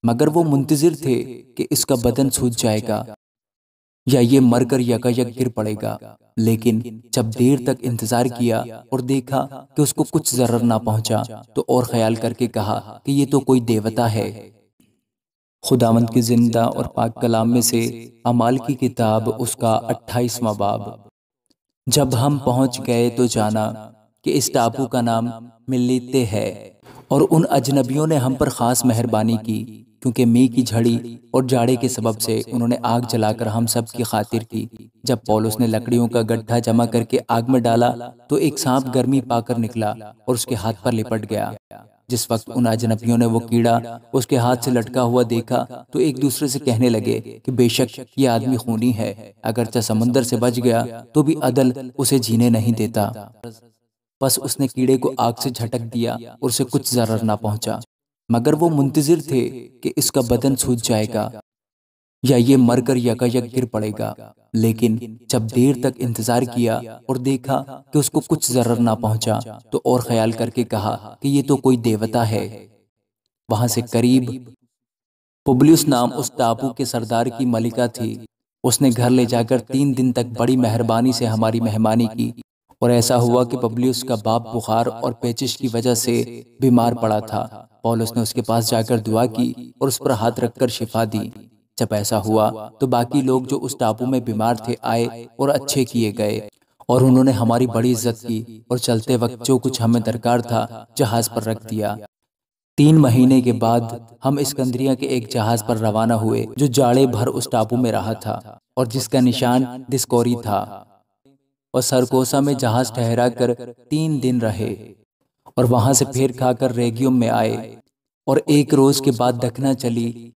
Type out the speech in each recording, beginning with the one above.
مگر وہ منتظر تھے کہ اس کا بدن سوج جائے گا یا یہ مر کر یکایک گر پڑے گا، لیکن جب دیر تک انتظار کیا اور دیکھا کہ اس کو کچھ ضرر نہ پہنچا تو اور خیال کر کے کہا کہ یہ تو کوئی دیوتا ہے۔ خداوند کی زندہ اور پاک کلام میں سے اعمال کی کتاب اس کا 28واں باب۔ جب ہم پہنچ گئے تو جانا کہ اس ٹاپو کا نام ملیتے ہے، اور ان اجنبیوں نے ہم پر خاص مہربانی کی، کیونکہ می کی جھڑی اور جاڑے کے سبب سے انہوں نے آگ جلا کر ہم سب کی خاطر کی۔ جب پولس نے لکڑیوں کا گٹھا جمع کر کے آگ میں ڈالا تو ایک سانپ گرمی پا کر نکلا اور اس کے ہاتھ پر لپٹ گیا۔ جس وقت ان اجنبیوں نے وہ کیڑا اس کے ہاتھ سے لٹکا ہوا دیکھا تو ایک دوسرے سے کہنے لگے کہ بے شک یہ آدمی خونی ہے، اگرچہ سمندر سے بچ گیا تو بھی عدل اسے جینے نہیں دیتا۔ پس اس نے کیڑے کو آگ سے جھٹک دیا اور اسے کچھ ضرر نہ پہنچا، مگر وہ منتظر تھے کہ اس کا بدن سوج جائے گا یا یہ مر کر یکایک گر پڑے گا، لیکن جب دیر تک انتظار کیا اور دیکھا کہ اس کو کچھ ضرر نہ پہنچا تو اور خیال کر کے کہا کہ یہ تو کوئی دیوتا ہے۔ وہاں سے قریب پبلیوس نام اس ٹاپو کے سردار کی ملکہ تھی۔ اس نے گھر لے جا کر 3 دن تک بڑی مہربانی سے ہماری مہمانی کی، اور ایسا ہوا کہ پبلیوس کا باپ بخار اور پیچش کی وجہ سے بیمار پڑا تھا۔ پولس نے اس کے پاس جا کر دعا کی اور اس پر ہاتھ رکھ کر شفا دی۔ جب ایسا ہوا تو باقی لوگ جو اس ٹاپو میں بیمار تھے آئے اور اچھے کیے گئے، اور انہوں نے ہماری بڑی عزت کی اور چلتے وقت جو کچھ ہمیں درکار تھا جہاز پر رکھ دیا۔ 3 مہینے کے بعد ہم اسکندریہ کے ایک جہاز پر روانہ ہوئے جو جاڑے بھر اس ٹاپو میں رہا تھا اور جس کا نشان دسکوری تھا، اور سرکوسا میں جہاز ٹھہرا کر 3 دن رہے، اور وہاں سے پھیر کھا کر ریگیوم میں آئے، اور 1 روز کے بعد دکھنا چلی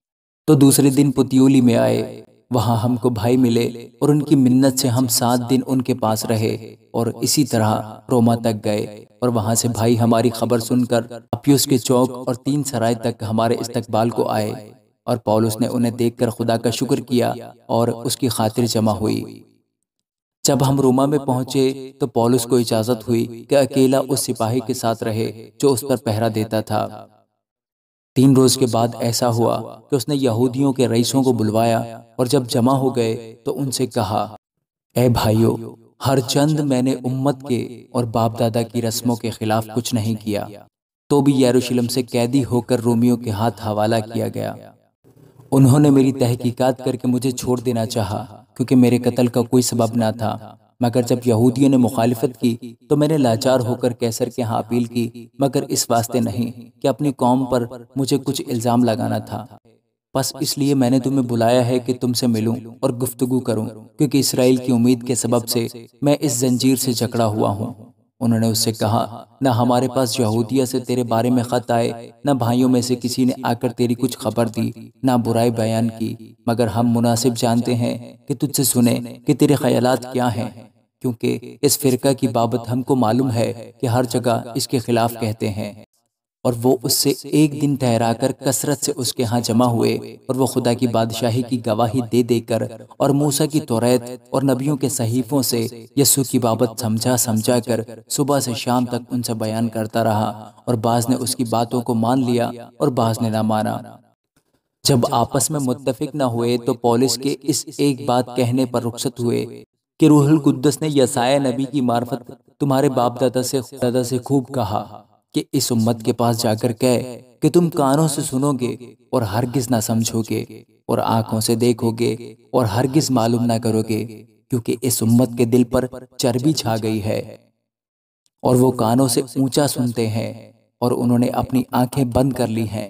تو دوسرے دن پتیولی میں آئے۔ وہاں ہم کو بھائی ملے اور ان کی منت سے ہم 7 دن ان کے پاس رہے، اور اسی طرح روما تک گئے، اور وہاں سے بھائی ہماری خبر سن کر اپیوس کے چوک اور 3 سرائے تک ہمارے استقبال کو آئے، اور پولس نے انہیں دیکھ کر خدا کا شکر کیا اور اس کی خاطر جمع ہوئی۔ جب ہم روما میں پہنچے تو پولس کو اجازت ہوئی کہ اکیلا اس سپاہی کے ساتھ رہے جو اس پر پہرا دیتا تھا۔ 3 روز کے بعد ایسا ہوا کہ اس نے یہودیوں کے رئیسوں کو بلوایا، اور جب جمع ہو گئے تو ان سے کہا، اے بھائیو، ہر چند میں نے امت کے اور باپ دادا کی رسموں کے خلاف کچھ نہیں کیا، تو بھی یروشلم سے قیدی ہو کر رومیوں کے ہاتھ حوالہ کیا گیا۔ انہوں نے میری تحقیقات کر کے مجھے چھوڑ دینا چاہا، کیونکہ میرے قتل کا کوئی سبب نہ تھا، مگر جب یہودیوں نے مخالفت کی تو میں نے لاچار ہو کر قیصر کے ہاں اپیل کی، مگر اس واسطے نہیں کہ اپنی قوم پر مجھے کچھ الزام لگانا تھا۔ بس اس لیے میں نے تمہیں بلایا ہے کہ تم سے ملوں اور گفتگو کروں، کیونکہ اسرائیل کی امید کے سبب سے میں اس زنجیر سے جکڑا ہوا ہوں۔ انہوں نے اس سے کہا، نہ ہمارے پاس یہودیہ سے تیرے بارے میں خط آئے، نہ بھائیوں میں سے کسی نے آ کر تیری کچھ خبر دی، نہ برائی بیان کی، مگر ہم مناسب جانتے ہیں کہ تجھ سے سنیں کہ تیرے خیالات کیا ہیں، کیونکہ اس فرقہ کی بابت ہم کو معلوم ہے کہ ہر جگہ اس کے خلاف کہتے ہیں۔ اور وہ اس سے 1 دن ٹھہرا کر کثرت سے اس کے ہاں جمع ہوئے، اور وہ خدا کی بادشاہی کی گواہی دے دے کر اور موسیٰ کی توریت اور نبیوں کے صحیفوں سے یسوع کی بابت سمجھا کر صبح سے شام تک ان سے بیان کرتا رہا، اور بعض نے اس کی باتوں کو مان لیا اور بعض نے نہ مانا۔ جب آپس میں متفق نہ ہوئے تو پولس کے اس ایک بات کہنے پر رخصت ہوئے کہ روح القدس نے یسایہ نبی کی معرفت تمہارے باپ دادا سے خوب کہا کہ اس امت کے پاس جا کر کہہ کہ تم کانوں سے سنو گے اور ہرگز نہ سمجھو گے، اور آنکھوں سے دیکھو گے اور ہرگز معلوم نہ کرو گے، کیونکہ اس امت کے دل پر چربی چھا گئی ہے، اور وہ کانوں سے اونچا سنتے ہیں، اور انہوں نے اپنی آنکھیں بند کر لی ہیں،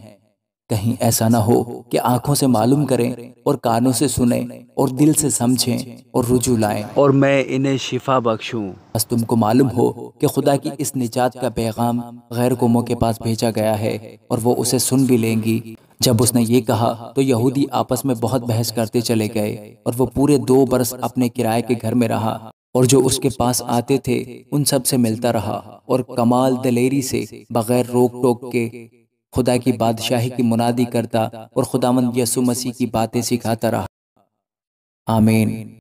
کہیں ایسا نہ ہو کہ آنکھوں سے معلوم کریں اور کانوں سے سنیں اور دل سے سمجھیں اور رجوع لائیں اور میں انہیں شفا بخشوں۔ بس تم کو معلوم ہو کہ خدا کی اس نجات کا پیغام غیر قوموں کے پاس بھیجا گیا ہے، اور وہ اسے سن بھی لیں گی۔ جب اس نے یہ کہا تو یہودی آپس میں بہت بحث کرتے چلے گئے، اور وہ پورے 2 برس اپنے کرائے کے گھر میں رہا، اور جو اس کے پاس آتے تھے ان سب سے ملتا رہا، اور کمال دلیری سے بغیر روک ٹوک کے خدا کی بادشاہی کی منادی کرتا اور خداوند یسوع مسیح کی باتیں سکھاتا رہا۔ آمین۔